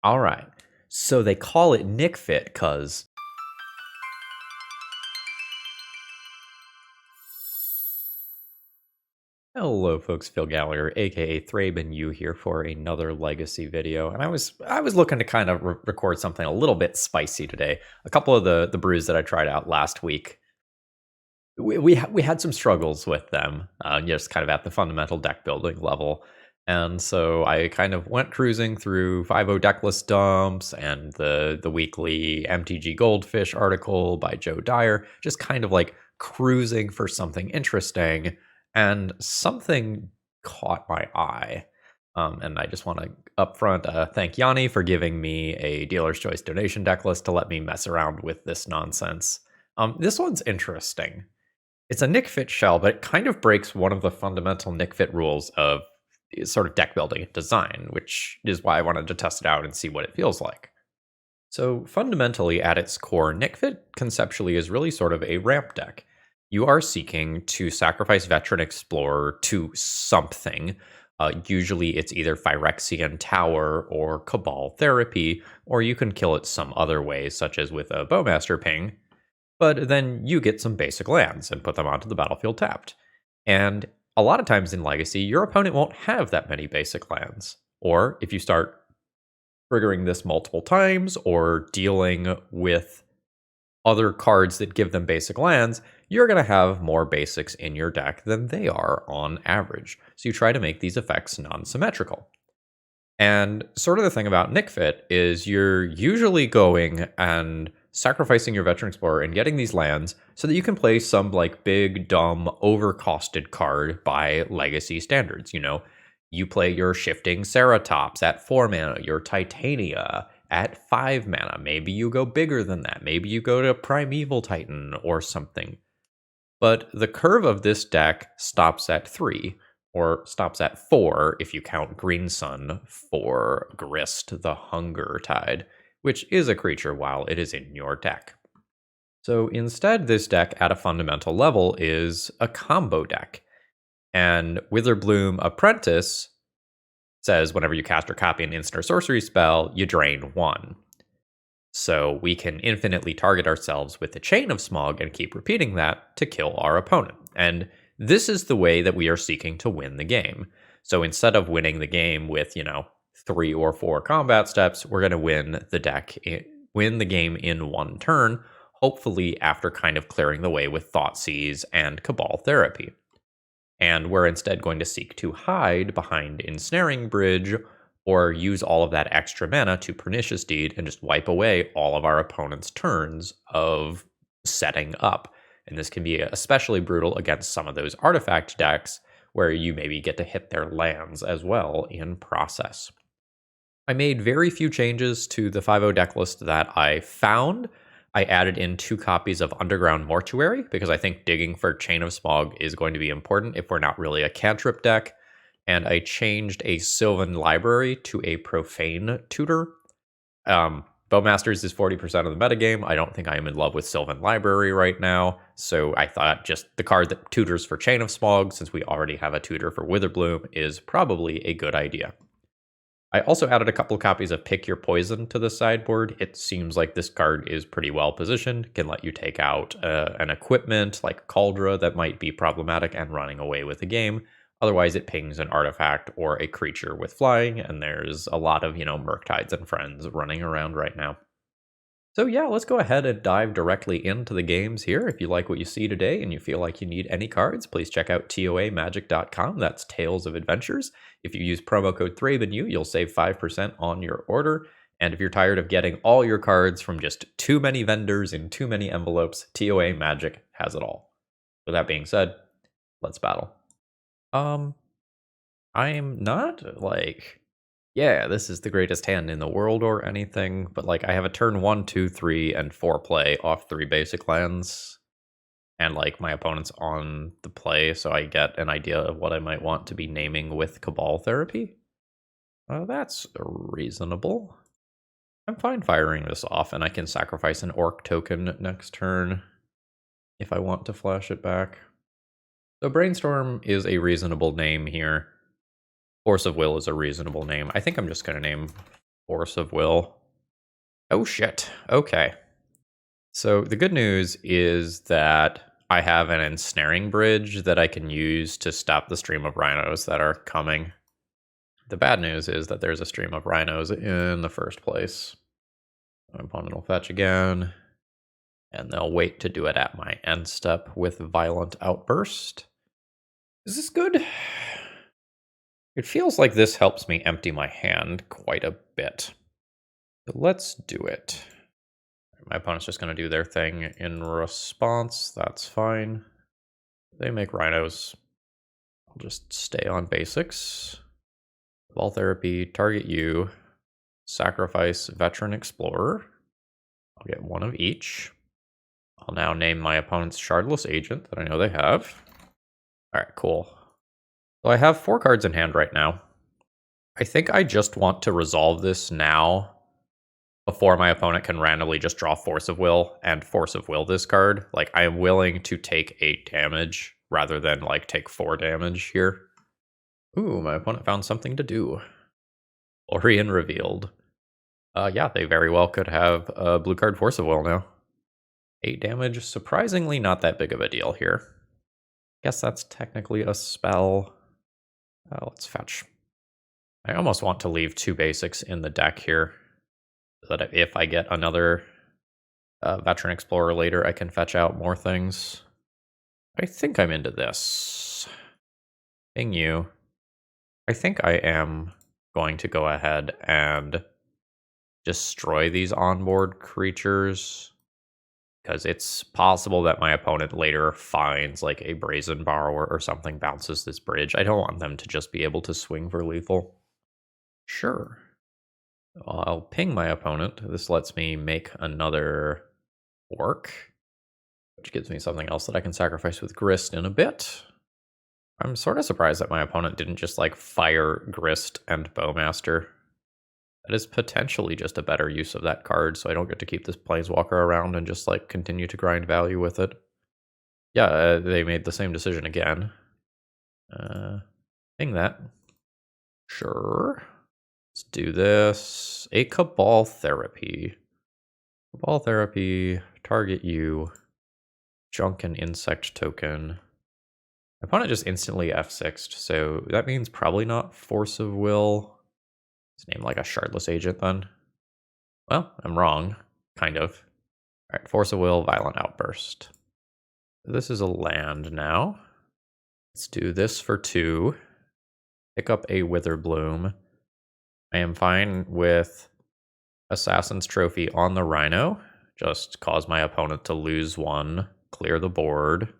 All right. So they call it Nic Fit because... Hello folks, Phil Gallagher, aka ThrabenU here for another Legacy video. And I was looking to kind of record something a little bit spicy today. A couple of the brews that I tried out last week, we had some struggles with them, just kind of at the fundamental deck building level. And so I kind of went cruising through 5.0 decklist dumps and the weekly MTG Goldfish article by Joe Dyer, just kind of like cruising for something interesting. And something caught my eye. And I just want to upfront thank Yanni for giving me a dealer's choice donation deck list to let me mess around with this nonsense. This one's interesting. It's a Nic Fit shell, but it kind of breaks one of the fundamental Nic Fit rules of sort of deck building and design, which is why I wanted to test it out and see what it feels like. So fundamentally, at its core, Nic Fit conceptually is really sort of a ramp deck. You are seeking to sacrifice Veteran Explorer to something. Usually it's either Phyrexian Tower or Cabal Therapy, or you can kill it some other way, such as with a Bowmaster Ping. But then you get some basic lands and put them onto the battlefield tapped. And a lot of times in Legacy, your opponent won't have that many basic lands. Or if you start triggering this multiple times or dealing with other cards that give them basic lands, you're going to have more basics in your deck than they are on average. So you try to make these effects non-symmetrical. And sort of the thing about Nic Fit is you're usually going and sacrificing your Veteran Explorer and getting these lands so that you can play some like big, dumb, overcosted card by Legacy standards. You know, you play your Shifting Ceratops at 4 mana, your Titania at 5 mana. Maybe you go bigger than that. Maybe you go to Primeval Titan or something. But the curve of this deck stops at 3, or stops at 4 if you count Green Sun for Grist the Hunger Tide, which is a creature while it is in your deck. So instead, this deck at a fundamental level is a combo deck. And Witherbloom Apprentice says whenever you cast or copy an instant or sorcery spell, you drain 1. So we can infinitely target ourselves with the Chain of Smog and keep repeating that to kill our opponent. And this is the way that we are seeking to win the game. So instead of winning the game with, 3 or 4 combat steps, we're going to win the game in one turn, hopefully after kind of clearing the way with Thoughtseize and Cabal Therapy. And we're instead going to seek to hide behind Ensnaring Bridge or use all of that extra mana to Pernicious Deed and just wipe away all of our opponent's turns of setting up. And this can be especially brutal against some of those artifact decks where you maybe get to hit their lands as well in process. I made very few changes to the 5.0 deck list that I found. I added in 2 copies of Underground Mortuary because I think digging for Chain of Smog is going to be important if we're not really a cantrip deck. And I changed a Sylvan Library to a Profane Tutor. Bowmasters is 40% of the metagame. I don't think I am in love with Sylvan Library right now. So I thought just the card that tutors for Chain of Smog, since we already have a tutor for Witherbloom, is probably a good idea. I also added a couple copies of Pick Your Poison to the sideboard. It seems like this card is pretty well positioned, can let you take out an equipment like Cauldra that might be problematic and running away with the game. Otherwise, it pings an artifact or a creature with flying, and there's a lot of, Murktides and friends running around right now. So yeah, let's go ahead and dive directly into the games here. If you like what you see today and you feel like you need any cards, please check out toamagic.com. That's Tales of Adventures. If you use promo code ThrabenU, you'll save 5% on your order. And if you're tired of getting all your cards from just too many vendors in too many envelopes, TOA Magic has it all. With that being said, let's battle. I am not this is the greatest hand in the world or anything, but I have a turn 1, 2, 3, and 4 play off 3 basic lands. And my opponent's on the play, so I get an idea of what I might want to be naming with Cabal Therapy. That's reasonable. I'm fine firing this off, and I can sacrifice an Orc token next turn if I want to flash it back. So Brainstorm is a reasonable name here. Force of Will is a reasonable name. I think I'm just going to name Force of Will. Oh shit. Okay. So the good news is that I have an Ensnaring Bridge that I can use to stop the stream of rhinos that are coming. The bad news is that there's a stream of rhinos in the first place. My opponent will fetch again, and they'll wait to do it at my end step with Violent Outburst. Is this good? It feels like this helps me empty my hand quite a bit. But let's do it. My opponent's just going to do their thing in response. That's fine. They make rhinos. I'll just stay on basics. Ball therapy, target you. Sacrifice Veteran Explorer. I'll get one of each. I'll now name my opponent's Shardless Agent that I know they have. Alright, cool. So I have 4 cards in hand right now. I think I just want to resolve this now before my opponent can randomly just draw Force of Will and Force of Will this card. Like, I am willing to take 8 damage rather than, like, take 4 damage here. Ooh, my opponent found something to do. Orion revealed. Yeah, they very well could have a blue card Force of Will now. 8 damage, surprisingly not that big of a deal here. Guess that's technically a spell. Let's fetch. I almost want to leave 2 basics in the deck here, so that if I get another Veteran Explorer later, I can fetch out more things. I think I'm into this. Ping you. I think I am going to go ahead and destroy these onboard creatures, because it's possible that my opponent later finds like a Brazen Borrower or something, bounces this bridge. I don't want them to just be able to swing for lethal. Sure. I'll ping my opponent. This lets me make another orc, which gives me something else that I can sacrifice with Grist in a bit. I'm sort of surprised that my opponent didn't just like fire Grist and Bowmaster. That is potentially just a better use of that card, so I don't get to keep this Planeswalker around and just like continue to grind value with it. Yeah, they made the same decision again. Ping that. Sure. Let's do this. A Cabal Therapy. Cabal Therapy, target you. Junk and Insect token. My opponent just instantly F6'd, so that means probably not Force of Will. It's named like a Shardless Agent then. Well, I'm wrong. Kind of. Alright, Force of Will, Violent Outburst. This is a land now. Let's do this for 2. Pick up a Witherbloom. I am fine with Assassin's Trophy on the Rhino. Just cause my opponent to lose 1, clear the board.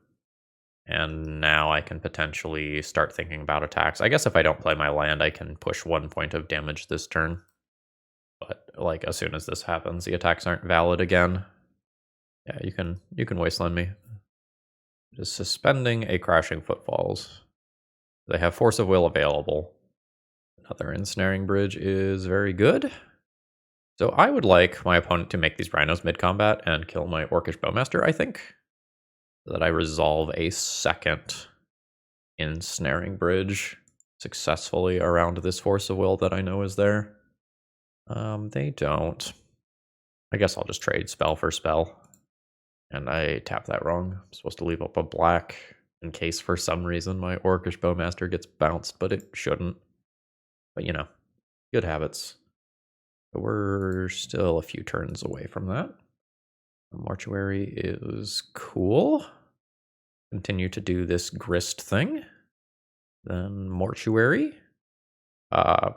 And now I can potentially start thinking about attacks. I guess if I don't play my land, I can push 1 point of damage this turn. But like as soon as this happens, the attacks aren't valid again. Yeah, you can wasteland me. Just suspending a Crashing Footfalls. They have Force of Will available. Another Ensnaring Bridge is very good. So I would like my opponent to make these rhinos mid-combat and kill my Orcish Bowmaster, I think. So that I resolve a second Ensnaring Bridge successfully around this Force of Will that I know is there. They don't. I guess I'll just trade spell for spell. And I tapped that wrong. I'm supposed to leave up a black in case for some reason my Orcish Bowmaster gets bounced, but it shouldn't. But you know, good habits. But we're still a few turns away from that. Mortuary is cool. Continue to do this Grist thing. Then Mortuary.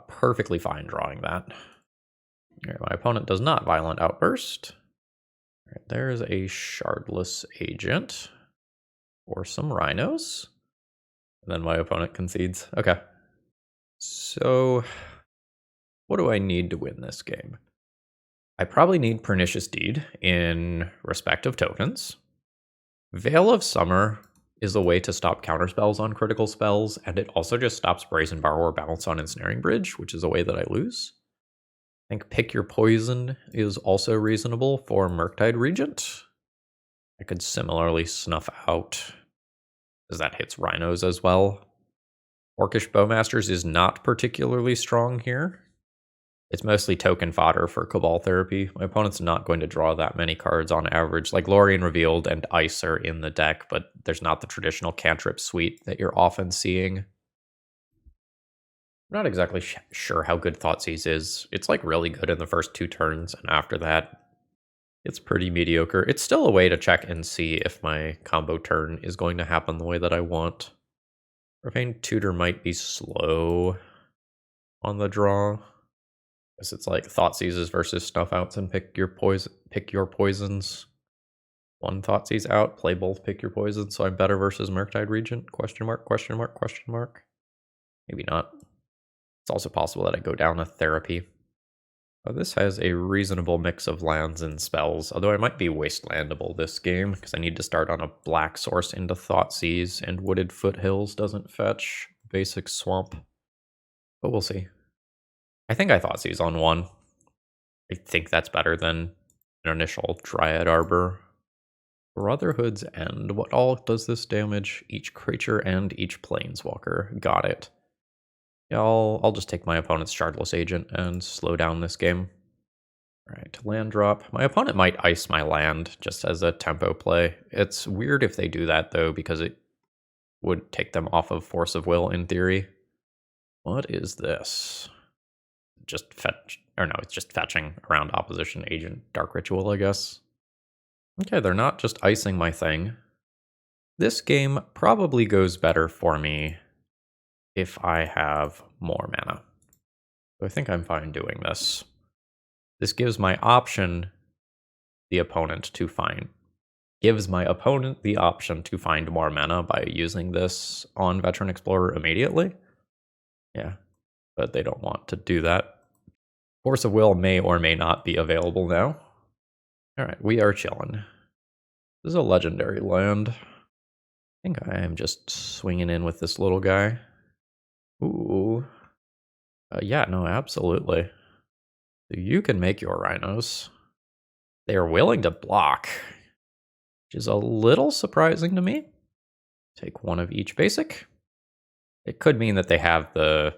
Perfectly fine drawing that. All right, my opponent does not Violent Outburst. All right, there's a Shardless Agent. Or some Rhinos. And then my opponent concedes. Okay. So, what do I need to win this game? I probably need Pernicious Deed in respect of tokens. Veil of Summer is a way to stop counterspells on critical spells, and it also just stops Brazen Borrower bounce on Ensnaring Bridge, which is a way that I lose. I think Pick Your Poison is also reasonable for Murktide Regent. I could similarly snuff out, as that hits Rhinos as well. Orcish Bowmasters is not particularly strong here. It's mostly token fodder for Cabal Therapy. My opponent's not going to draw that many cards on average. Like Lorien Revealed and Ice are in the deck, but there's not the traditional cantrip suite that you're often seeing. I'm not exactly sure how good Thoughtseize is. It's like really good in the first 2 turns, and after that, it's pretty mediocre. It's still a way to check and see if my combo turn is going to happen the way that I want. Profane Tutor might be slow on the draw. Guess it's like Thoughtseize versus Snuff Outs and pick your poisons. One Thoughtseize out, play both, pick your poisons. So I'm better versus Murktide Regent? Question mark, question mark, question mark. Maybe not. It's also possible that I go down a therapy. This has a reasonable mix of lands and spells, although I might be wastelandable this game, because I need to start on a black source into Thoughtseize, and Wooded Foothills doesn't fetch basic swamp. But we'll see. I think I Thoughtseize on 1. I think that's better than an initial Dryad Arbor. Brotherhood's End. What all does this damage? Each creature and each planeswalker. Got it. Yeah, I'll just take my opponent's Shardless Agent and slow down this game. Alright, land drop. My opponent might ice my land just as a tempo play. It's weird if they do that, though, because it would take them off of Force of Will in theory. What is this? Just fetch, or no, it's just fetching around opposition agent Dark Ritual, I guess. Okay, they're not just icing my thing. This game probably goes better for me if I have more mana. So I think I'm fine doing this. This gives my option the opponent to find. Gives my opponent the option to find more mana by using this on Veteran Explorer immediately. Yeah, but they don't want to do that. Force of Will may or may not be available now. Alright, we are chilling. This is a legendary land. I think I am just swinging in with this little guy. Ooh. Yeah, no, absolutely. You can make your rhinos. They are willing to block, which is a little surprising to me. Take 1 of each basic. It could mean that they have the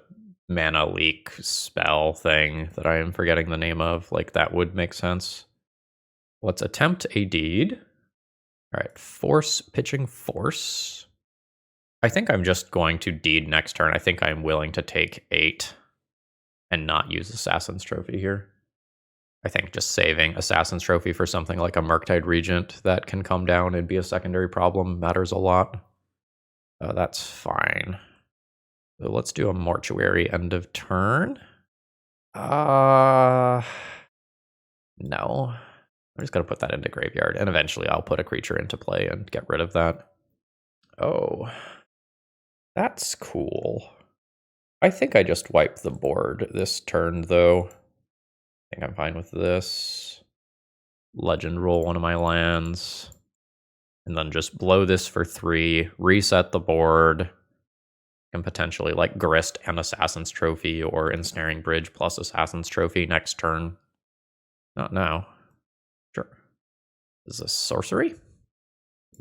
mana leak spell thing that I am forgetting the name of. Like, that would make sense. Let's attempt a deed. All right, pitching force. I think I'm just going to deed next turn. I think I'm willing to take 8 and not use Assassin's Trophy here. I think just saving Assassin's Trophy for something like a Murktide Regent that can come down and be a secondary problem matters a lot. That's fine. So let's do a Mortuary end of turn. No. I'm just going to put that into graveyard, and eventually I'll put a creature into play and get rid of that. Oh. That's cool. I think I just wiped the board this turn, though. I think I'm fine with this. Legend roll 1 of my lands. And then just blow this for 3, reset the board. And potentially like Grist and Assassin's Trophy, or Ensnaring Bridge plus Assassin's Trophy next turn. Not now. Sure. This is a sorcery.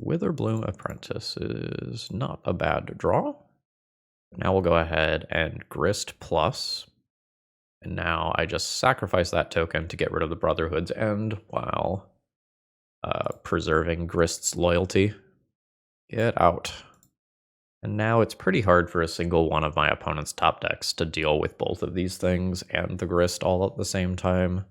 Witherbloom Apprentice is not a bad draw. Now we'll go ahead and Grist plus. And now I just sacrifice that token to get rid of the Brotherhood's End while preserving Grist's loyalty. Get out. And now it's pretty hard for a single one of my opponent's top decks to deal with both of these things and the Grist all at the same time.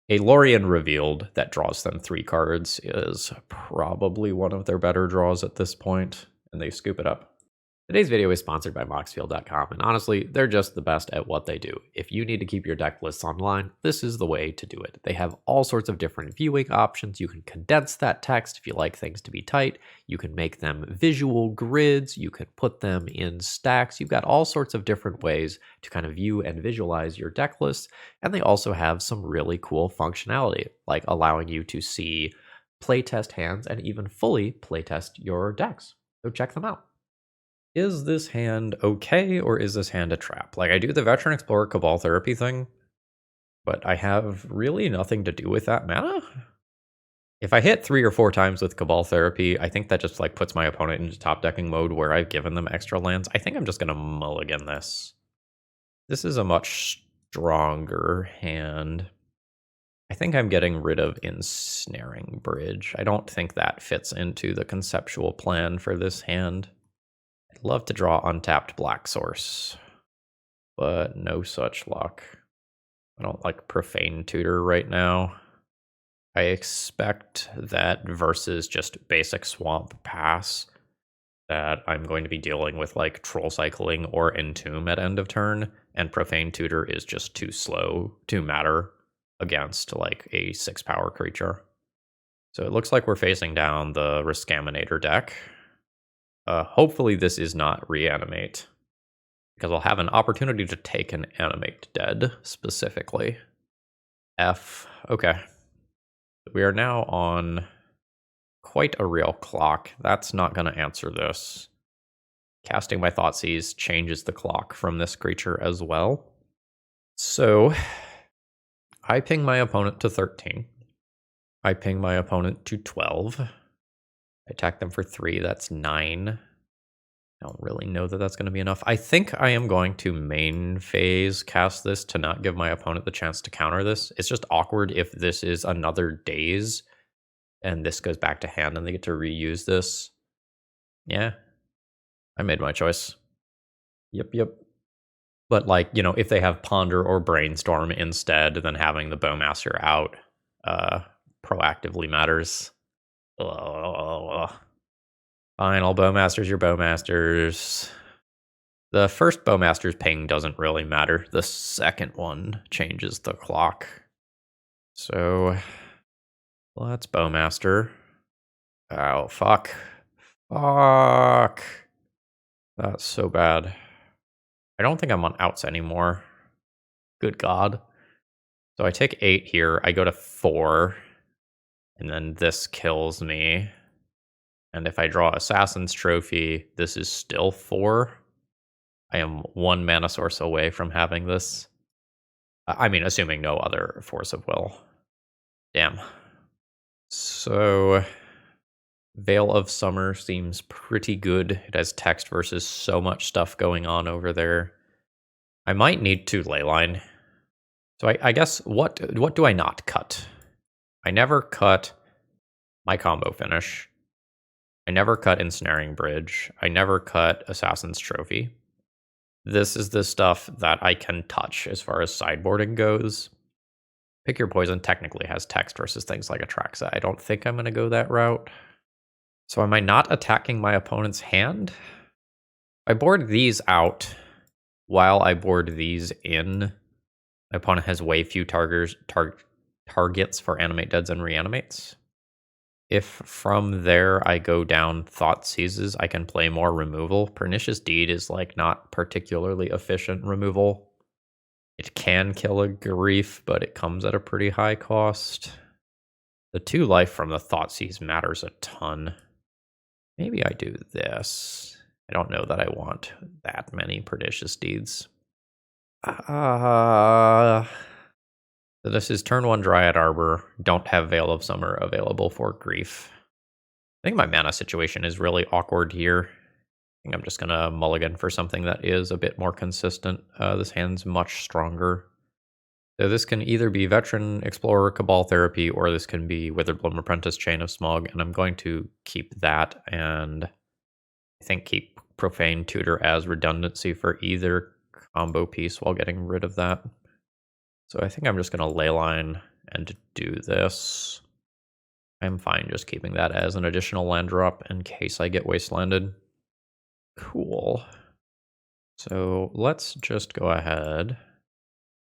A Lorien Revealed that draws them 3 cards is probably one of their better draws at this point, and they scoop it up. Today's video is sponsored by Moxfield.com, and honestly, they're just the best at what they do. If you need to keep your deck lists online, this is the way to do it. They have all sorts of different viewing options. You can condense that text if you like things to be tight. You can make them visual grids. You can put them in stacks. You've got all sorts of different ways to kind of view and visualize your deck lists. And they also have some really cool functionality, like allowing you to see playtest hands and even fully playtest your decks. So check them out. Is this hand okay, or is this hand a trap? Like, I do the Veteran Explorer Cabal Therapy thing, but I have really nothing to do with that mana. If I hit 3 or 4 times with Cabal Therapy, I think that just like puts my opponent into top decking mode where I've given them extra lands. I think I'm just going to mulligan this. This is a much stronger hand. I think I'm getting rid of Ensnaring Bridge. I don't think that fits into the conceptual plan for this hand. I'd love to draw untapped Black Source, but no such luck. I don't like Profane Tutor right now. I expect that versus just basic Swamp Pass, that I'm going to be dealing with like Troll Cycling or Entomb at end of turn, and Profane Tutor is just too slow to matter against like a 6-power creature. So it looks like we're facing down the Riskaminator deck. Hopefully this is not Reanimate, because I'll have an opportunity to take an Animate Dead specifically. Okay. We are now on quite a real clock. That's not going to answer this. Casting my Thoughtseize changes the clock from this creature as well. So I ping my opponent to 13. I ping my opponent to 12. I attack them for 3. That's 9. I don't really know that that's going to be enough. I think I am going to main phase cast this to not give my opponent the chance to counter this. It's just awkward if this is another Daze and this goes back to hand and they get to reuse this. Yeah, I made my choice. Yep. But like, you know, if they have Ponder or Brainstorm instead, then having the Bowmaster out proactively matters. Fine, all Bowmasters, your Bowmasters. The first Bowmaster's ping doesn't really matter. The second one changes the clock. So let's Bowmaster. Oh, fuck. Fuck. That's so bad. I don't think I'm on outs anymore. Good God. So I take 8 here. I go to 4. And then this kills me. And if I draw Assassin's Trophy, this is still 4. I am 1 mana source away from having this. I mean, assuming no other Force of Will. Damn. So Veil of Summer seems pretty good. It has text versus so much stuff going on over there. I might need to Leyline. So I guess what do I not cut? I never cut my combo finish. I never cut Ensnaring Bridge. I never cut Assassin's Trophy. This is the stuff that I can touch as far as sideboarding goes. Pick Your Poison technically has text versus things like Atraxa. I don't think I'm going to go that route. So am I not attacking my opponent's hand? I board these out while I board these in. My opponent has way few targets for Animate Deads and Reanimates. If from there I go down Thoughtseizes, I can play more removal. Pernicious Deed is like not particularly efficient removal. It can kill a Grief, but it comes at a pretty high cost. The 2 life from the Thoughtseize matters a ton. Maybe I do this. I don't know that I want that many Pernicious Deeds. So this is turn 1 Dryad Arbor. Don't have Veil of Summer available for Grief. I think my mana situation is really awkward here. I think I'm just going to mulligan for something that is a bit more consistent. This hand's much stronger. So this can either be Veteran Explorer Cabal Therapy, or this can be Witherbloom Apprentice Chain of Smog, and I'm going to keep that, and I think keep Profane Tutor as redundancy for either combo piece while getting rid of that. So I think I'm just going to Leyline and do this. I'm fine just keeping that as an additional land drop in case I get wastelanded. Cool. So let's just go ahead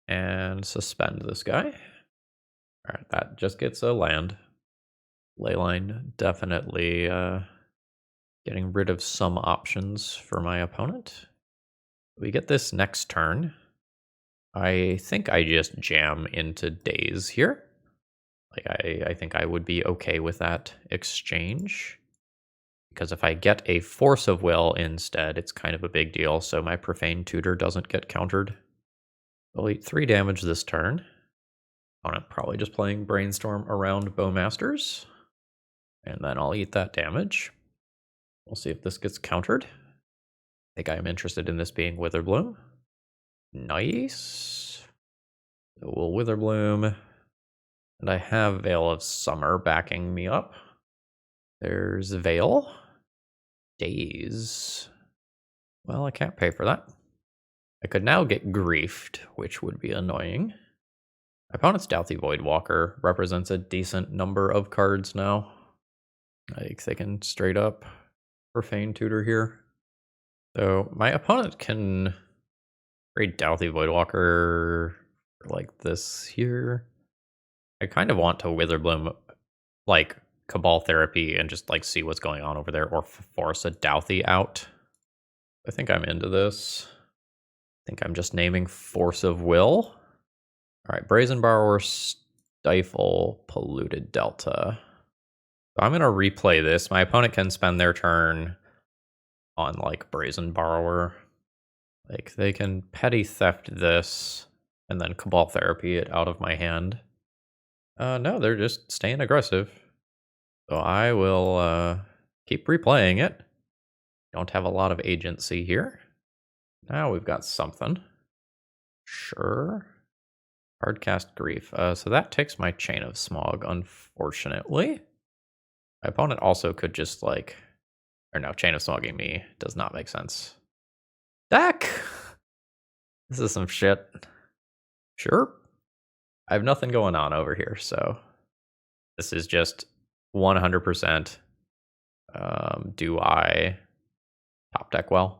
and suspend this guy. All right, that just gets a land. Leyline definitely getting rid of some options for my opponent. We get this next turn. I think I just jam into Daze here. Like I think I would be okay with that exchange. Because if I get a Force of Will instead, it's kind of a big deal, so my Profane Tutor doesn't get countered. I'll eat 3 damage this turn. I'm probably just playing Brainstorm around Bowmasters. And then I'll eat that damage. We'll see if this gets countered. I think I'm interested in this being Witherbloom. Nice. So we'll Witherbloom. And I have Veil of Summer backing me up. There's Veil. Daze. Well, I can't pay for that. I could now get griefed, which would be annoying. My opponent's Douthie Voidwalker represents a decent number of cards now. Like, they can straight up Profane Tutor here. So my opponent can trade Douthie Voidwalker like this here. I kind of want to Witherbloom, like, Cabal Therapy and just, like, see what's going on over there, or force a Douthie out. I think I'm into this. I think I'm just naming Force of Will. All right, Brazen Borrower, Stifle, Polluted Delta. So I'm going to replay this. My opponent can spend their turn on, like, Brazen Borrower. Like, they can Petty Theft this and then Cabal Therapy it out of my hand. No, they're just staying aggressive. So I will keep replaying it. Don't have a lot of agency here. Now we've got something. Sure. Hardcast Grief. So that takes my Chain of Smog, unfortunately. My opponent also could just, like... Or no, Chain of Smogging me does not make sense. Deck! This is some shit. Sure. I have nothing going on over here, so... This is just 100%. Do I top deck well?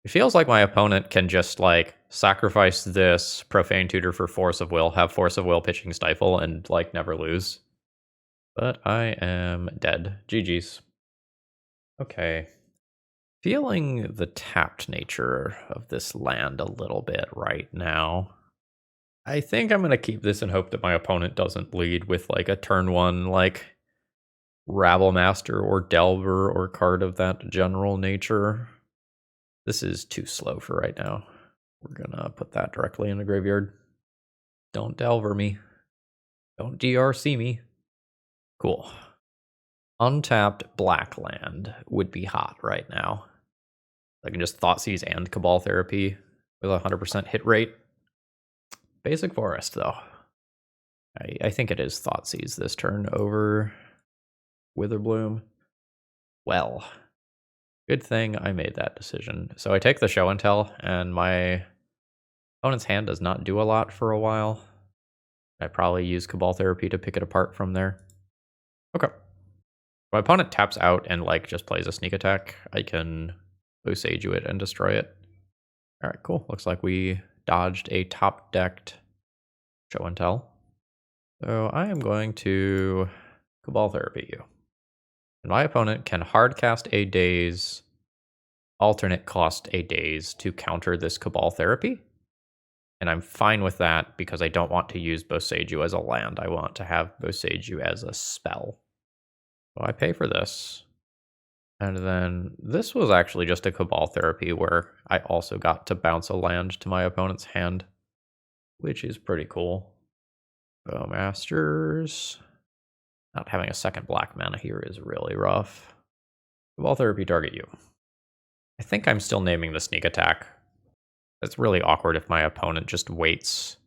It feels like my opponent can just, like, sacrifice this Profane Tutor for Force of Will, have Force of Will pitching Stifle, and, like, never lose. But I am dead. GG's. Okay. Feeling the tapped nature of this land a little bit right now. I think I'm going to keep this and hope that my opponent doesn't lead with, like, a turn one, like, Rabblemaster or Delver or card of that general nature. This is too slow for right now. We're gonna put that directly in the graveyard. Don't Delver me. Don't DRC me. Cool. Untapped black land would be hot right now. I can just Thoughtseize and Cabal Therapy with a 100% hit rate. Basic Forest, though. I think it is Thoughtseize this turn over Witherbloom. Well, good thing I made that decision. So I take the Show and Tell, and my opponent's hand does not do a lot for a while. I probably use Cabal Therapy to pick it apart from there. Okay. My opponent taps out and, like, just plays a sneak attack. I can Boseiju it and destroy it. All right, cool. Looks like we dodged a top-decked Show and Tell. So I am going to Cabal Therapy you. And my opponent can hardcast a Daze, alternate cost a Daze to counter this Cabal Therapy. And I'm fine with that because I don't want to use Boseiju as a land. I want to have Boseiju as a spell. So I pay for this. And then this was actually just a Cabal Therapy where I also got to bounce a land to my opponent's hand, which is pretty cool. Bowmasters. Not having a second black mana here is really rough. Cabal Therapy, target you. I think I'm still naming the sneak attack. It's really awkward if my opponent just waits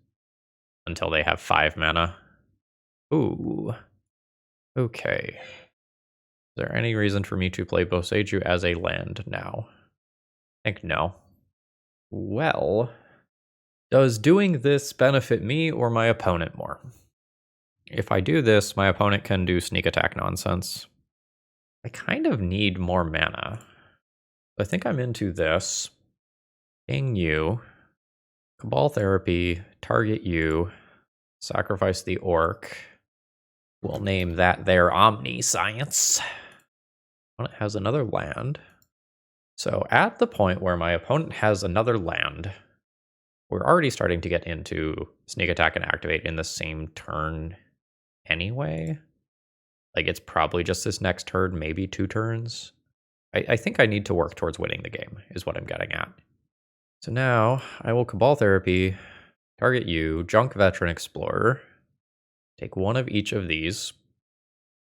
until they have 5 mana. Ooh. Okay. Is there any reason for me to play Boseiju as a land now? I think no. Well, does doing this benefit me or my opponent more? If I do this, my opponent can do sneak attack nonsense. I kind of need more mana. I think I'm into this. Ping you. Cabal Therapy, target you. Sacrifice the Orc. We'll name that their Omniscience. Opponent has another land. So at the point where my opponent has another land, we're already starting to get into sneak attack and activate in the same turn anyway. Like, it's probably just this next turn, maybe 2 turns. I think I need to work towards winning the game, is what I'm getting at. So now I will Cabal Therapy, target you, Junk Veteran Explorer, take one of each of these.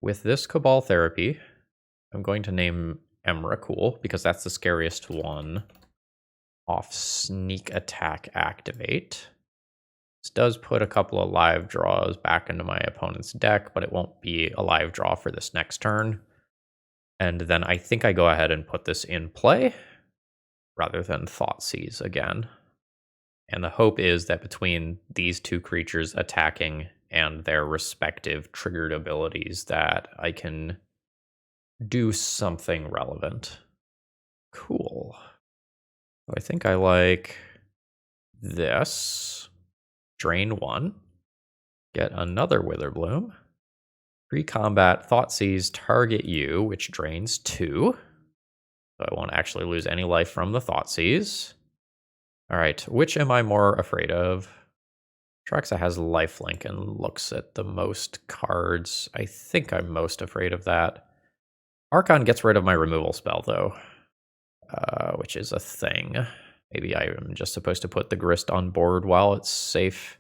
With this Cabal Therapy, I'm going to name Emrakul because that's the scariest one. Off Sneak Attack Activate. This does put a couple of live draws back into my opponent's deck, but it won't be a live draw for this next turn. And then I think I go ahead and put this in play rather than Thoughtseize again. And the hope is that between these two creatures attacking and their respective triggered abilities that I can do something relevant. Cool. I think I like this. Drain 1. Get another Witherbloom. Pre-combat Thoughtseize target you, which drains 2. So I won't actually lose any life from the Thoughtseize. Alright, which am I more afraid of? Traxa has lifelink and looks at the most cards. I think I'm most afraid of that. Archon gets rid of my removal spell, though, which is a thing. Maybe I am just supposed to put the Grist on board while it's safe.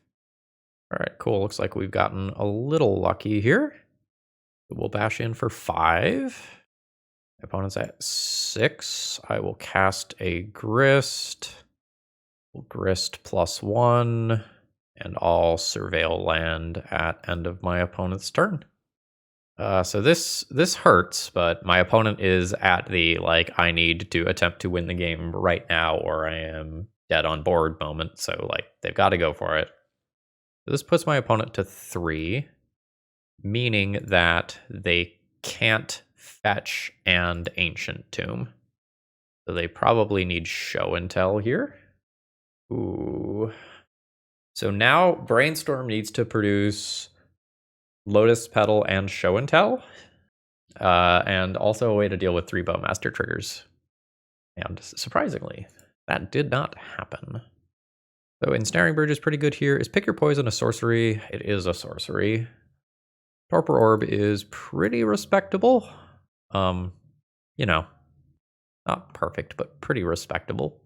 Alright, cool. Looks like we've gotten a little lucky here. We'll bash in for 5. My opponent's at 6. I will cast a Grist. Grist +1. And I'll surveil land at end of my opponent's turn. So this hurts, but my opponent is at the, like, I need to attempt to win the game right now or I am dead on board moment. So, like, they've got to go for it. So this puts my opponent to 3, meaning that they can't fetch and Ancient Tomb. So they probably need Show and Tell here. Ooh. So now Brainstorm needs to produce Lotus Petal and Show and Tell, and also a way to deal with 3 Bowmaster triggers. And surprisingly, that did not happen. So Ensnaring Bridge is pretty good here. Is Pick Your Poison a sorcery? It is a sorcery. Torpor Orb is pretty respectable. You know, not perfect, but pretty respectable.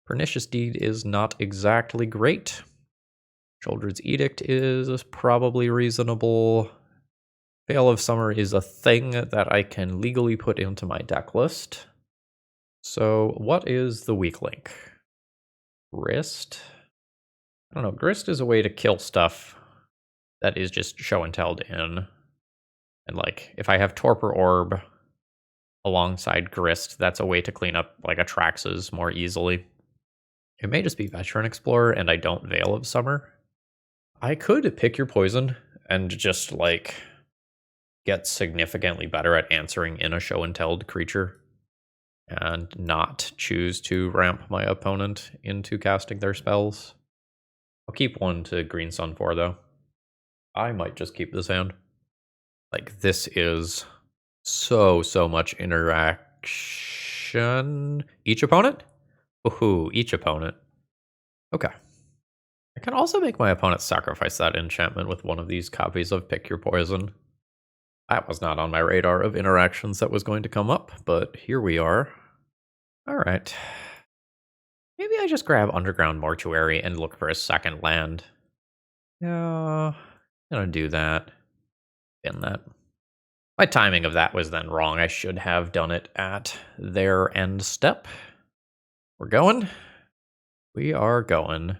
Pernicious Deed is not exactly great. Shoulder's Edict is probably reasonable. Veil of Summer is a thing that I can legally put into my deck list. So what is the weak link? Grist? I don't know. Grist is a way to kill stuff that is just show and telled in. And like, if I have Torpor Orb alongside Grist, that's a way to clean up like Atraxas more easily. It may just be Veteran Explorer and I don't Veil of Summer. I could Pick Your Poison and just, like, get significantly better at answering in a show and telled creature and not choose to ramp my opponent into casting their spells. I'll keep 1 to Green Sun 4, though. I might just keep this hand. Like, this is so much interaction. Each opponent? Woohoo, each opponent. Okay. I can also make my opponent sacrifice that enchantment with one of these copies of Pick Your Poison. That was not on my radar of interactions that was going to come up, but here we are. Alright. Maybe I just grab Underground Mortuary and look for a second land. Yeah, I'm gonna do that. Bin that. My timing of that was then wrong. I should have done it at their end step. We're going? We are going.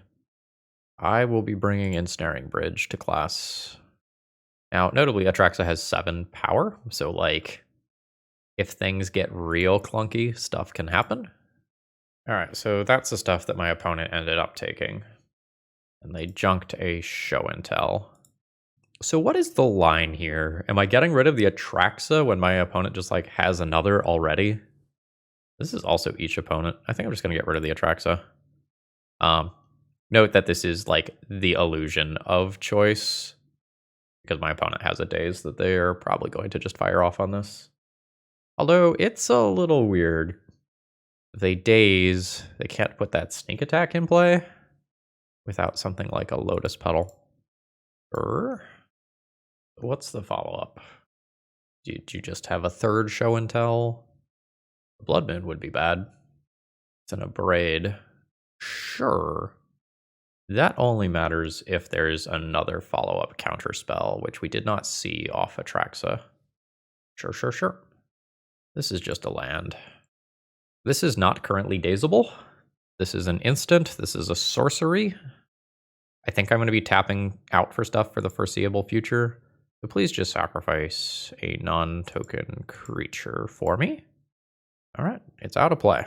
I will be bringing Ensnaring Bridge to class. Now, notably, Atraxa has 7 power, so, like, if things get real clunky, stuff can happen. Alright, so that's the stuff that my opponent ended up taking. And they junked a Show and Tell. So what is the line here? Am I getting rid of the Atraxa when my opponent just, like, has another already? This is also each opponent. I think I'm just going to get rid of the Atraxa. Note that this is, like, the illusion of choice, because my opponent has a daze that they are probably going to just fire off on this. Although, it's a little weird. If they daze, they can't put that sneak attack in play without something like a Lotus Petal. What's the follow-up? Did you just have a third Show and Tell? Blood Moon would be bad. It's an Abrade. Sure. That only matters if there's another follow-up counter spell, which we did not see off Atraxa. Sure. This is just a land. This is not currently dazeable. This is an instant. This is a sorcery. I think I'm going to be tapping out for stuff for the foreseeable future. So please just sacrifice a non-token creature for me. All right, it's out of play.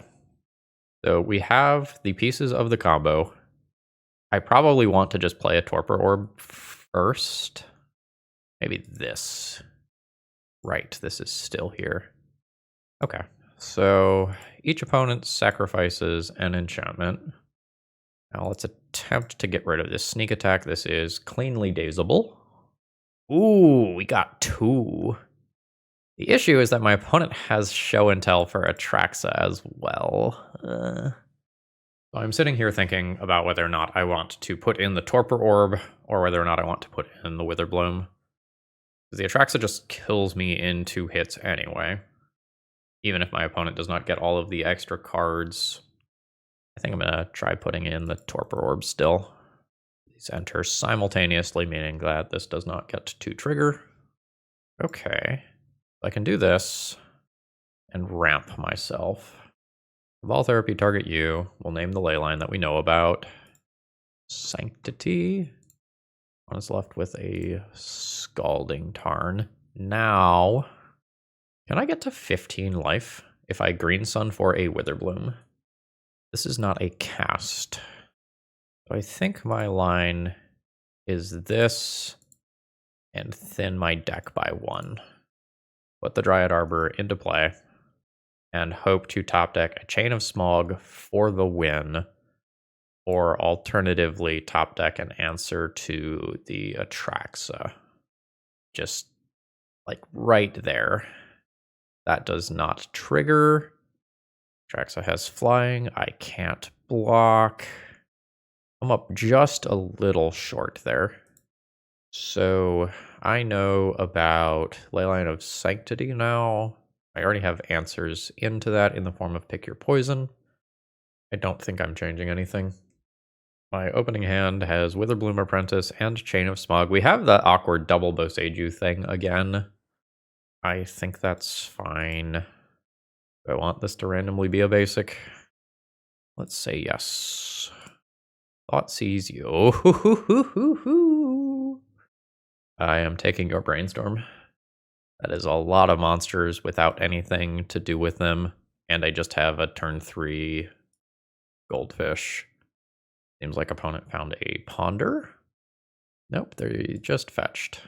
So we have the pieces of the combo. I probably want to just play a Torpor Orb first. Maybe this. Right, this is still here. Okay, so each opponent sacrifices an enchantment. Now let's attempt to get rid of this sneak attack. This is cleanly dazeable. Ooh, we got 2. The issue is that my opponent has show and tell for Atraxa as well. So I'm sitting here thinking about whether or not I want to put in the Torpor Orb or whether or not I want to put in the Witherbloom. Because the Atraxa just kills me in 2 hits anyway. Even if my opponent does not get all of the extra cards. I think I'm going to try putting in the Torpor Orb still. These enter simultaneously, meaning that this does not get to trigger. Okay. I can do this and ramp myself. Cabal Therapy, target you. We'll name the leyline that we know about. Sanctity. One is left with a Scalding Tarn. Now, can I get to 15 life if I Green Sun for a Witherbloom? This is not a cast. So I think my line is this and thin my deck by 1. Put the Dryad Arbor into play and hope to top deck a Chain of Smog for the win, or alternatively top deck an answer to the Atraxa. Just like right there. That does not trigger. Atraxa has flying. I can't block. I'm up just a little short there. So I know about Leyline of Sanctity now. I already have answers into that in the form of Pick Your Poison. I don't think I'm changing anything. My opening hand has Witherbloom Apprentice and Chain of Smog. We have the awkward double Boseiju thing again. I think that's fine. Do I want this to randomly be a basic? Let's say yes. Thought sees you. I am taking your Brainstorm. That is a lot of monsters without anything to do with them. And I just have a turn 3 Goldfish. Seems like opponent found a Ponder. Nope, they just fetched.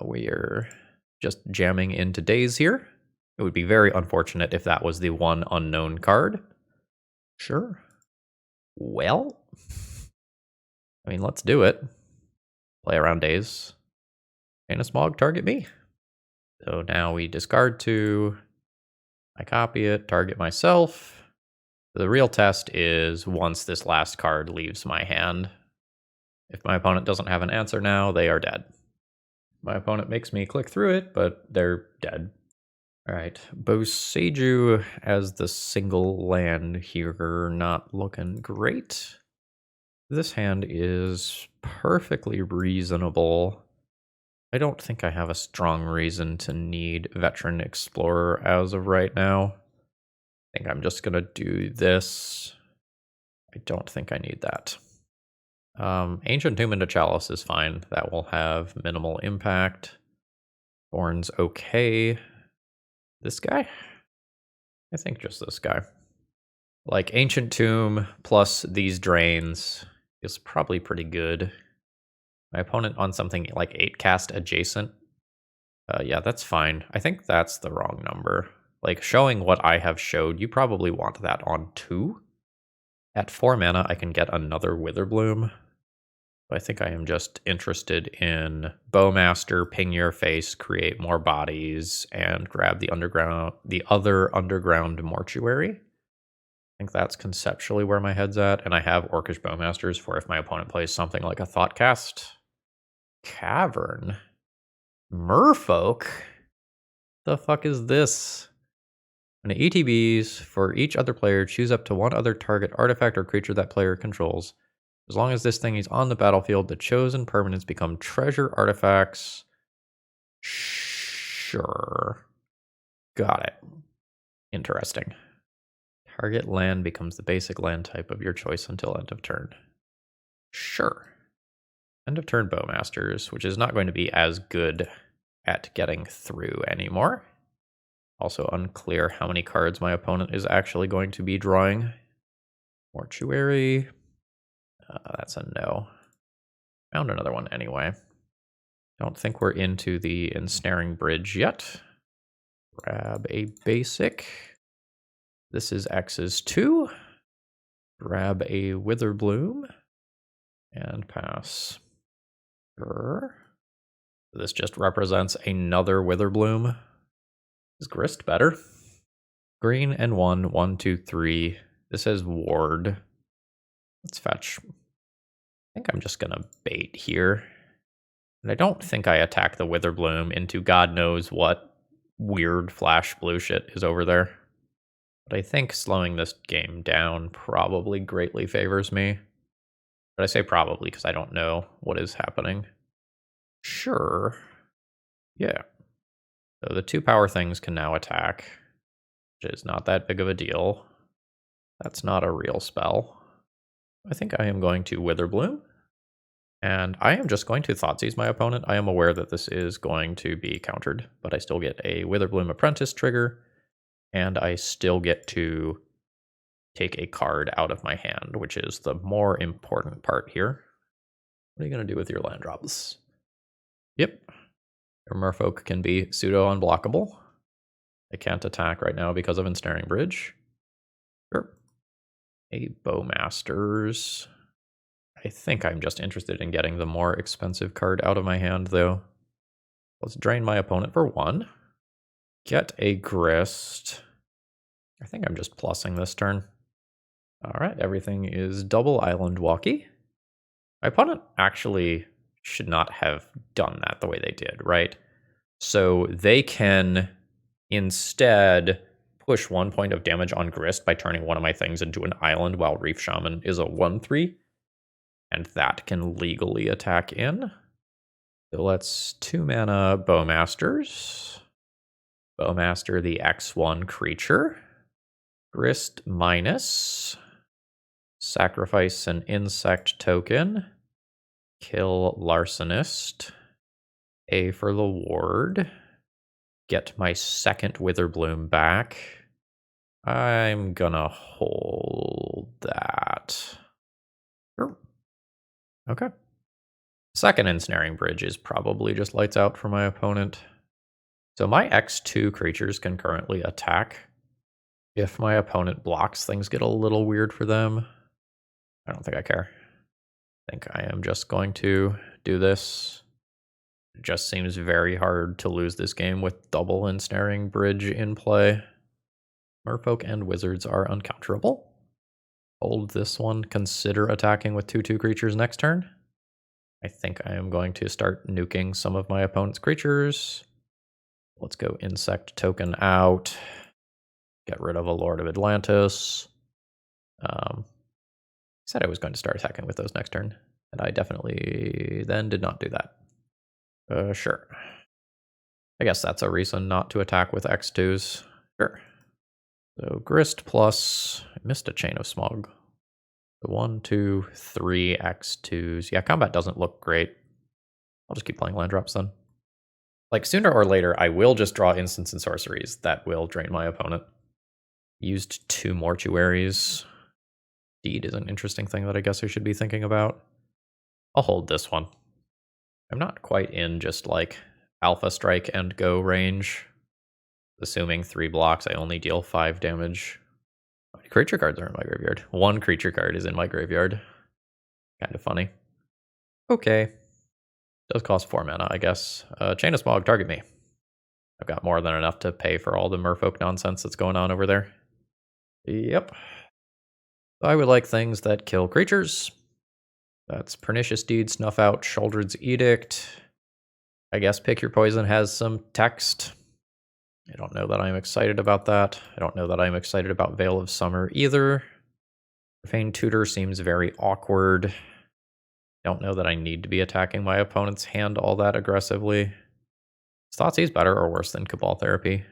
We're just jamming into days here. It would be very unfortunate if that was the one unknown card. Sure. Well, I mean, let's do it. Play around days. Chain of Smog, target me. So now we discard 2. I copy it, target myself. The real test is once this last card leaves my hand. If my opponent doesn't have an answer now, they are dead. My opponent makes me click through it, but they're dead. All right, Boseiju as the single land here, not looking great. This hand is perfectly reasonable. I don't think I have a strong reason to need Veteran Explorer as of right now. I think I'm just going to do this. I don't think I need that. Ancient Tomb into Chalice is fine. That will have minimal impact. Thorn's okay. This guy? I think just this guy. Like Ancient Tomb plus these drains is probably pretty good. My opponent on something like 8 cast adjacent. Yeah, that's fine. I think that's the wrong number. Like showing what I have showed, you probably want that on 2. At 4 mana, I can get another Witherbloom. I think I am just interested in Bowmaster, ping your face, create more bodies, and grab the other underground mortuary. I think that's conceptually where my head's at, and I have Orcish Bowmasters for if my opponent plays something like a Thoughtcast. Cavern? Merfolk? The fuck is this? When it ETBs, for each other player, choose up to 1 other target artifact or creature that player controls. As long as this thing is on the battlefield, the chosen permanents become treasure artifacts. Sure. Got it. Interesting. Target land becomes the basic land type of your choice until end of turn. Sure. End of turn Bowmasters, which is not going to be as good at getting through anymore. Also unclear how many cards my opponent is actually going to be drawing. Mortuary. That's a no. Found another one anyway. Don't think we're into the Ensnaring Bridge yet. Grab a basic. This is X's 2. Grab a Witherbloom. And pass. Sure. This just represents another Witherbloom. Is Grist better? Green and 1, 1, 2, 3. This has Ward. Let's fetch. I think I'm just gonna bait here. And I don't think I attack the Witherbloom into God knows what weird flash blue shit is over there. But I think slowing this game down probably greatly favors me. But I say probably because I don't know what is happening. Sure. Yeah. So the 2 power things can now attack, which is not that big of a deal. That's not a real spell. I think I am going to Witherbloom. And I am just going to Thoughtseize my opponent. I am aware that this is going to be countered, but I still get a Witherbloom Apprentice trigger, and I still get to take a card out of my hand, which is the more important part here. What are you going to do with your land drops? Yep. Your merfolk can be pseudo-unblockable. I can't attack right now because of Ensnaring Bridge. Sure. A Bowmasters. I think I'm just interested in getting the more expensive card out of my hand, though. Let's drain my opponent for 1. Get a Grist. I think I'm just plussing this turn. All right, everything is double island walkie. My opponent actually should not have done that the way they did, right? So they can instead push 1 point of damage on Grist by turning one of my things into an island while Reef Shaman is a 1/3. And that can legally attack in. So let's 2 mana Bowmasters. Bowmaster the X1 creature. Grist minus. Sacrifice an insect token. Kill Larcenist. A for the ward. Get my second Witherbloom back. I'm gonna hold that. Sure. Okay. Second Ensnaring Bridge is probably just lights out for my opponent. So my X2 creatures can currently attack. If my opponent blocks, things get a little weird for them. I don't think I care. I think I am just going to do this. It just seems very hard to lose this game with double Ensnaring Bridge in play. Merfolk and wizards are uncounterable. Hold this one. Consider attacking with 2/2 creatures next turn. I think I am going to start nuking some of my opponent's creatures. Let's go insect token out. Get rid of a Lord of Atlantis. I said I was going to start attacking with those next turn, and I definitely then did not do that. Sure. I guess that's a reason not to attack with X2s. Sure. So Grist plus, I missed a Chain of Smog. So 1, 2, 3 X2s. Yeah, combat doesn't look great. I'll just keep playing land drops then. Like, sooner or later, I will just draw instants and sorceries that will drain my opponent. Used 2 mortuaries. Deed is an interesting thing that I guess I should be thinking about. I'll hold this one. I'm not quite in just like Alpha Strike and Go range. Assuming 3 blocks, I only deal 5 damage. How many creature cards are in my graveyard? 1 creature card is in my graveyard. Kind of funny. Okay. Does cost 4 mana, I guess. Chain of Smog, target me. I've got more than enough to pay for all the merfolk nonsense that's going on over there. Yep. I would like things that kill creatures. That's Pernicious Deed, Snuff Out, Sheoldred's Edict. I guess Pick Your Poison has some text. I don't know that I'm excited about that. I don't know that I'm excited about Veil of Summer either. Profane Tutor seems very awkward. I don't know that I need to be attacking my opponent's hand all that aggressively. Is Thoughtseize better or worse than Cabal Therapy?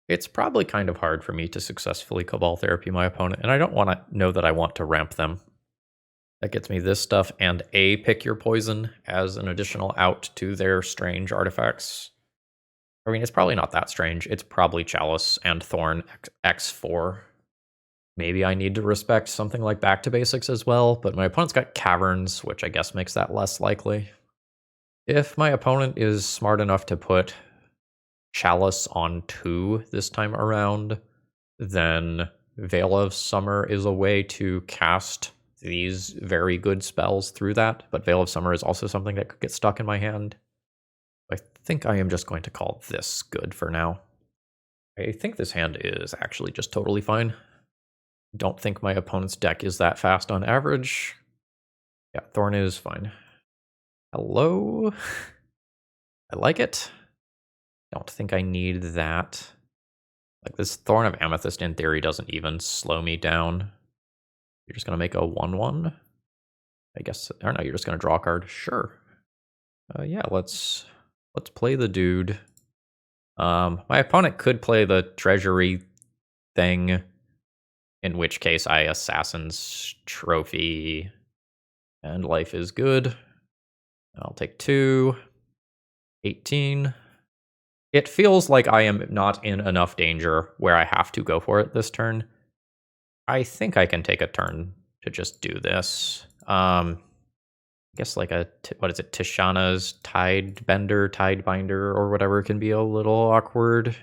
It's probably kind of hard for me to successfully Cabal Therapy my opponent, and I don't want to know that I want to ramp them. That gets me this stuff and a Pick Your Poison as an additional out to their strange artifacts. I mean, it's probably not that strange. It's probably Chalice and Thorn X4. Maybe I need to respect something like Back to Basics as well, but my opponent's got Caverns, which I guess makes that less likely. If my opponent is smart enough to put Chalice on 2 this time around, then Veil of Summer is a way to cast these very good spells through that, but Veil of Summer is also something that could get stuck in my hand. I think I am just going to call this good for now. I think this hand is actually just totally fine. Don't think my opponent's deck is that fast on average. Yeah, Thorn is fine. Hello? I like it. Don't think I need that. Like, this Thorn of Amethyst in theory doesn't even slow me down. You're just gonna make a 1/1? I guess, or no, you're just gonna draw a card. Sure. Yeah, let's play the dude. My opponent could play the treasury thing, in which case I Assassin's Trophy, and life is good. I'll take 2. 18. It feels like I am not in enough danger where I have to go for it this turn. I think I can take a turn to just do this. I guess like what is it? Tishana's Tidebinder, or whatever can be a little awkward.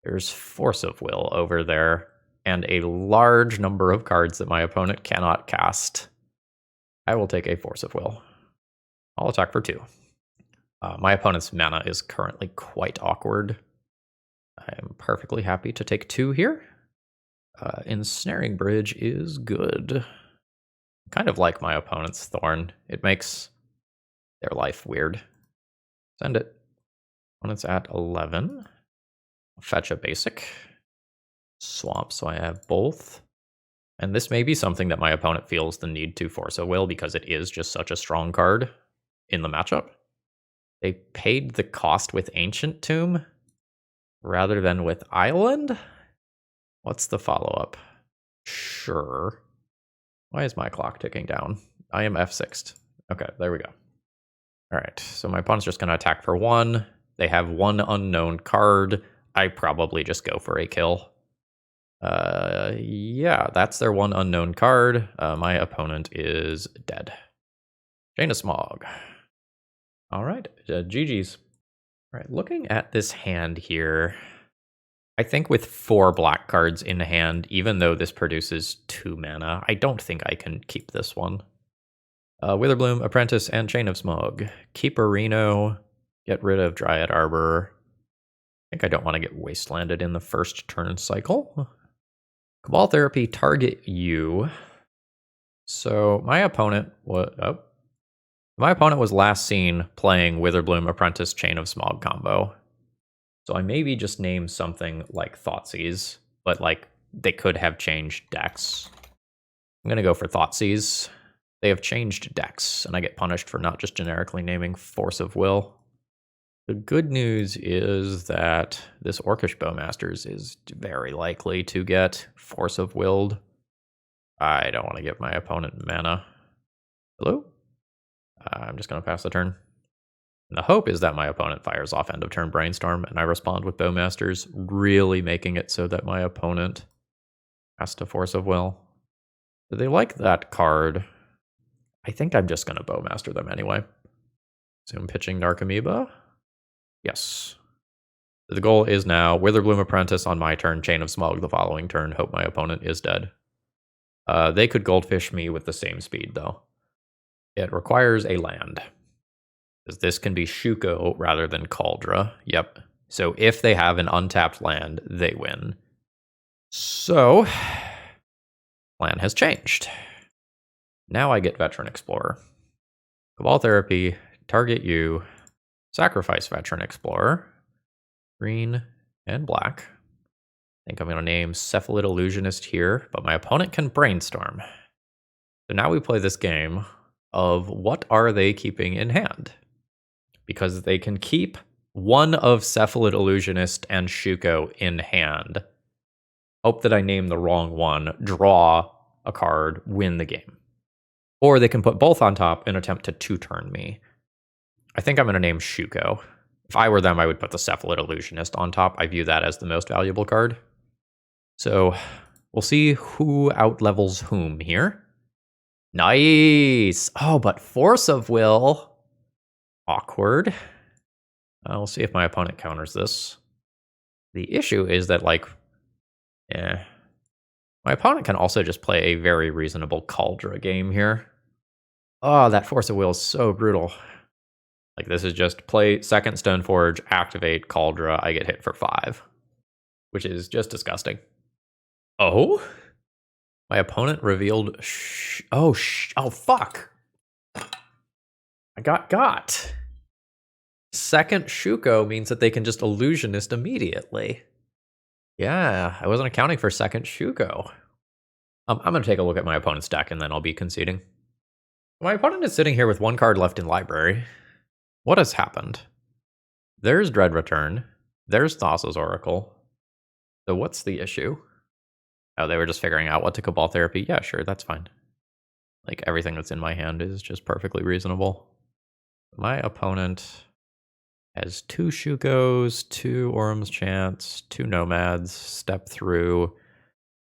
There's Force of Will over there, and a large number of cards that my opponent cannot cast. I will take a Force of Will. I'll attack for 2. My opponent's mana is currently quite awkward. I am perfectly happy to take 2 here. Ensnaring Bridge is good. Kind of like my opponent's Thorn. It makes their life weird. Send it. Opponent's at 11. Fetch a basic. Swamp, so I have both. And this may be something that my opponent feels the need to Force a Will because it is just such a strong card in the matchup. They paid the cost with Ancient Tomb rather than with Island? What's the follow-up? Sure. Why is my clock ticking down? I am F6'd. Okay, there we go. All right, so my opponent's just going to attack for 1. They have 1 unknown card. I probably just go for a kill. Yeah, that's their 1 unknown card. My opponent is dead. Chain of Smog. All right, GG's. All right, looking at this hand here, I think with 4 black cards in hand, even though this produces 2 mana, I don't think I can keep this one. Witherbloom Apprentice and Chain of Smog. Keep a Reno, get rid of Dryad Arbor. I think I don't want to get wastelanded in the first turn cycle. Cabal Therapy, target you. So my opponent was last seen playing Witherbloom Apprentice Chain of Smog Combo. So I maybe just name something like Thoughtseize, but like they could have changed decks. I'm gonna go for Thoughtseize. They have changed decks, and I get punished for not just generically naming Force of Will. The good news is that this Orcish Bowmasters is very likely to get Force of Willed. I don't want to give my opponent mana. Hello? I'm just going to pass the turn. And the hope is that my opponent fires off end of turn Brainstorm, and I respond with Bowmasters, really making it so that my opponent has to Force of Will. Do they like that card? I think I'm just going to Bowmaster them anyway. So I'm pitching Narcomoeba. Yes. The goal is now Witherbloom Apprentice on my turn, Chain of Smog the following turn, hope my opponent is dead. They could Goldfish me with the same speed, though. It requires a land. Because this can be Shuko rather than Kaldra. Yep. So if they have an untapped land, they win. So, plan has changed. Now I get Veteran Explorer. Cabal Therapy, target you, sacrifice Veteran Explorer, green and black. I think I'm going to name Cephalid Illusionist here, but my opponent can Brainstorm. So now we play this game of what are they keeping in hand? Because they can keep one of Cephalid Illusionist and Shuko in hand. Hope that I name the wrong one, draw a card, win the game. Or they can put both on top and attempt to two-turn me. I think I'm going to name Shuko. If I were them, I would put the Cephalid Illusionist on top. I view that as the most valuable card. So we'll see who outlevels whom here. Nice! Oh, but Force of Will. Awkward. We'll see if my opponent counters this. The issue is that, like, my opponent can also just play a very reasonable Caldra game here. Oh, that Force of Will is so brutal. Like, this is just play second Stoneforge, activate Caldra, I get hit for 5. Which is just disgusting. Oh? My opponent revealed... oh, fuck! I got. Second Shuko means that they can just Illusionist immediately. Yeah, I wasn't accounting for second Shuko. I'm going to take a look at my opponent's deck and then I'll be conceding. My opponent is sitting here with 1 card left in library. What has happened? There's Dread Return. There's Thassa's Oracle. So what's the issue? Oh, they were just figuring out what to Cabal Therapy. Yeah, sure, that's fine. Like, everything that's in my hand is just perfectly reasonable. My opponent has 2 Shukos, 2 Orum's Chants, 2 Nomads, Step Through,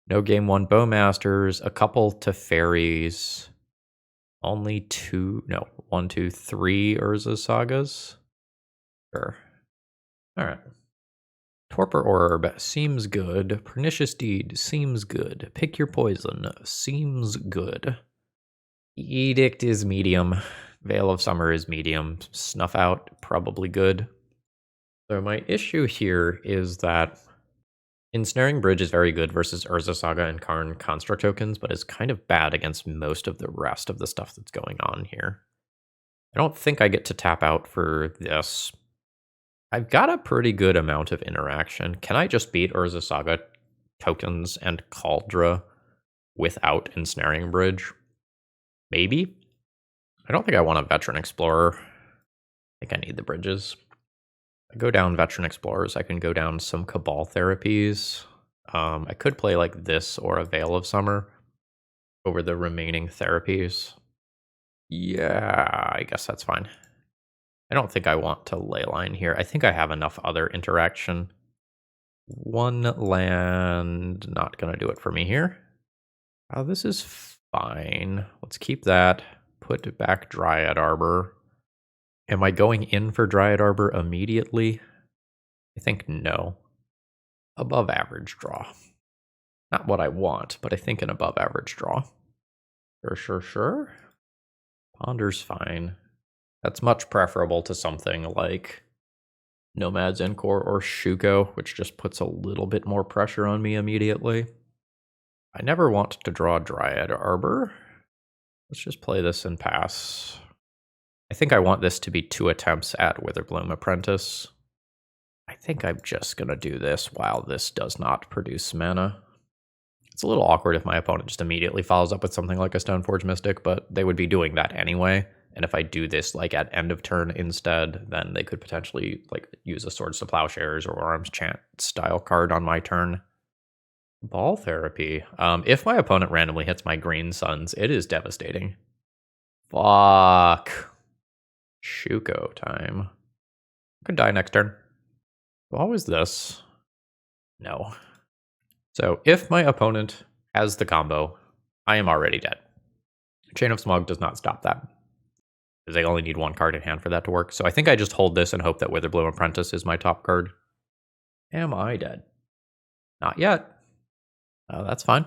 no Game 1 Bowmasters, a couple Teferis, only 1, 2, 3 Urza Sagas. Sure. Alright. Torpor Orb seems good. Pernicious Deed seems good. Pick your poison seems good. Edict is medium. Veil of Summer is medium. Snuff Out, probably good. So my issue here is that Ensnaring Bridge is very good versus Urza Saga and Karn Construct tokens, but is kind of bad against most of the rest of the stuff that's going on here. I don't think I get to tap out for this. I've got a pretty good amount of interaction. Can I just beat Urza Saga tokens and Caldra without Ensnaring Bridge? Maybe. I don't think I want a Veteran Explorer. I think I need the bridges. If I go down Veteran Explorers, I can go down some Cabal Therapies. I could play like this or a Veil of Summer over the remaining therapies. Yeah, I guess that's fine. I don't think I want to Leyline here. I think I have enough other interaction. 1 land, not going to do it for me here. Oh, this is fine. Let's keep that. Put back Dryad Arbor. Am I going in for Dryad Arbor immediately? I think no. Above average draw. Not what I want, but I think an above average draw. Sure. Ponder's fine. That's much preferable to something like Nomad's Encore or Shuko, which just puts a little bit more pressure on me immediately. I never want to draw Dryad Arbor. Let's just play this and pass. I think I want this to be 2 attempts at Witherbloom Apprentice. I think I'm just going to do this while this does not produce mana. It's a little awkward if my opponent just immediately follows up with something like a Stoneforge Mystic, but they would be doing that anyway. And if I do this like at end of turn instead, then they could potentially like use a Swords to Plowshares or Arms Chant style card on my turn. Ball Therapy. If my opponent randomly hits my Green Suns, it is devastating. Fuck. Shuko time. I could die next turn. What was this? No. So if my opponent has the combo, I am already dead. Chain of Smog does not stop that, because they only need 1 card in hand for that to work. So I think I just hold this and hope that Witherbloom Apprentice is my top card. Am I dead? Not yet. That's fine.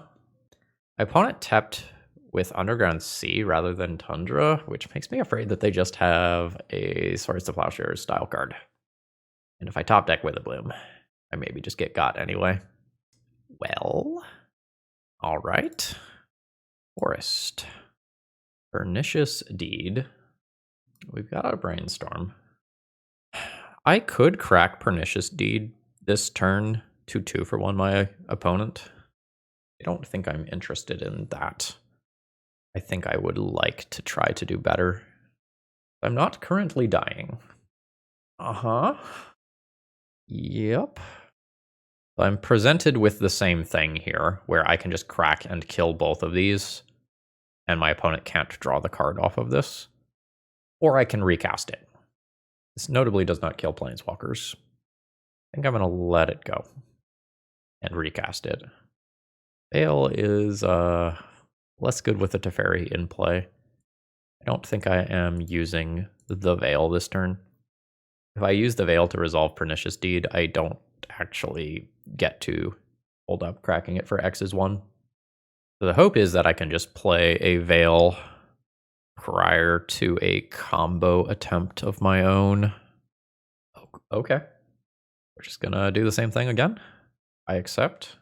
My opponent tapped with Underground Sea rather than Tundra, which makes me afraid that they just have a Swords to Plowshares style card. And if I top deck Witherbloom, I maybe just get got anyway. Well, all right. Forest. Pernicious Deed. We've got a Brainstorm. I could crack Pernicious Deed this turn 2/2 for 1 my opponent. I don't think I'm interested in that. I think I would like to try to do better. I'm not currently dying. Yep. I'm presented with the same thing here, where I can just crack and kill both of these. and my opponent can't draw the card off of this. Or I can recast it. This notably does not kill Planeswalkers. I think I'm going to let it go and recast it. Veil is less good with the Teferi in play. I don't think I am using the Veil this turn. If I use the Veil to resolve Pernicious Deed, I don't actually get to hold up cracking it for X's 1. So the hope is that I can just play a Veil prior to a combo attempt of my own. Okay. We're just gonna do the same thing again. I accept.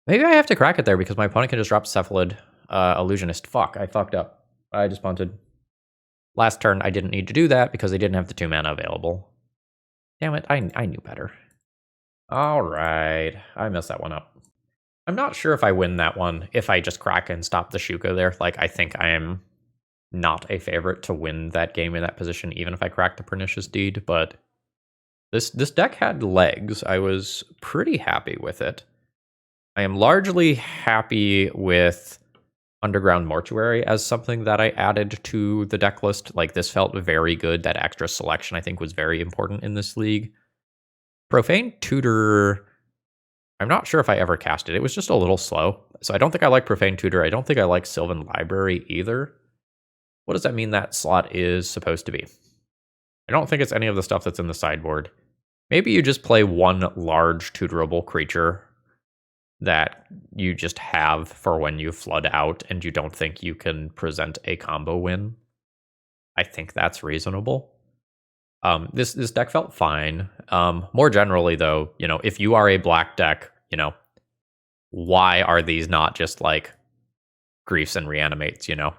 Maybe I have to crack it there because my opponent can just drop Cephalid Illusionist. Fuck, I fucked up. I just punted. Last turn, I didn't need to do that because they didn't have the 2 mana available. Damn it, I knew better. All right, I messed that one up. I'm not sure if I win that one if I just crack and stop the Shuka there. Like, I think I am not a favorite to win that game in that position, even if I crack the Pernicious Deed, but this deck had legs. I was pretty happy with it. I am largely happy with Underground Mortuary as something that I added to the deck list. Like, this felt very good. That extra selection, I think, was very important in this league. Profane Tutor, I'm not sure if I ever cast it. It was just a little slow. So I don't think I like Profane Tutor. I don't think I like Sylvan Library either. What does that mean that slot is supposed to be? I don't think it's any of the stuff that's in the sideboard. Maybe you just play one large tutorable creature that you just have for when you flood out and you don't think you can present a combo win. I think that's reasonable. This deck felt fine. More generally, though, you know, if you are a black deck, you know, why are these not just like griefs and reanimates? You know,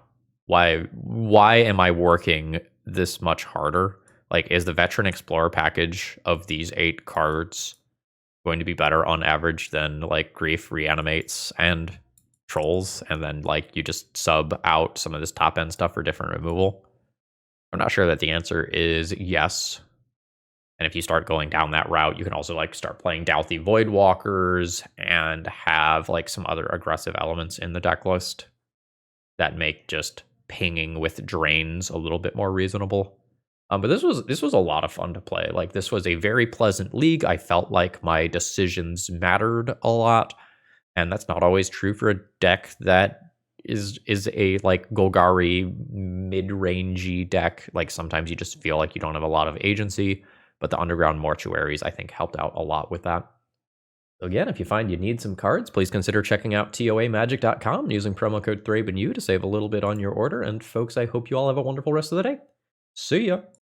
why am I working this much harder? Like, is the Veteran Explorer package of these 8 cards going to be better on average than like Grief, Reanimates, and Trolls, and then like you just sub out some of this top end stuff for different removal? I'm not sure that the answer is yes. And if you start going down that route, you can also like start playing Douthie Voidwalkers and have like some other aggressive elements in the deck list that make just pinging with drains a little bit more reasonable. But this was a lot of fun to play. Like, this was a very pleasant league. I felt like my decisions mattered a lot, and that's not always true for a deck that is a like Golgari mid-rangey deck. Like, sometimes you just feel like you don't have a lot of agency, but the Underground Mortuaries, I think, helped out a lot with that. So again, if you find you need some cards, please consider checking out TOAmagic.com and using promo code ThrabenU to save a little bit on your order. And folks, I hope you all have a wonderful rest of the day. See ya!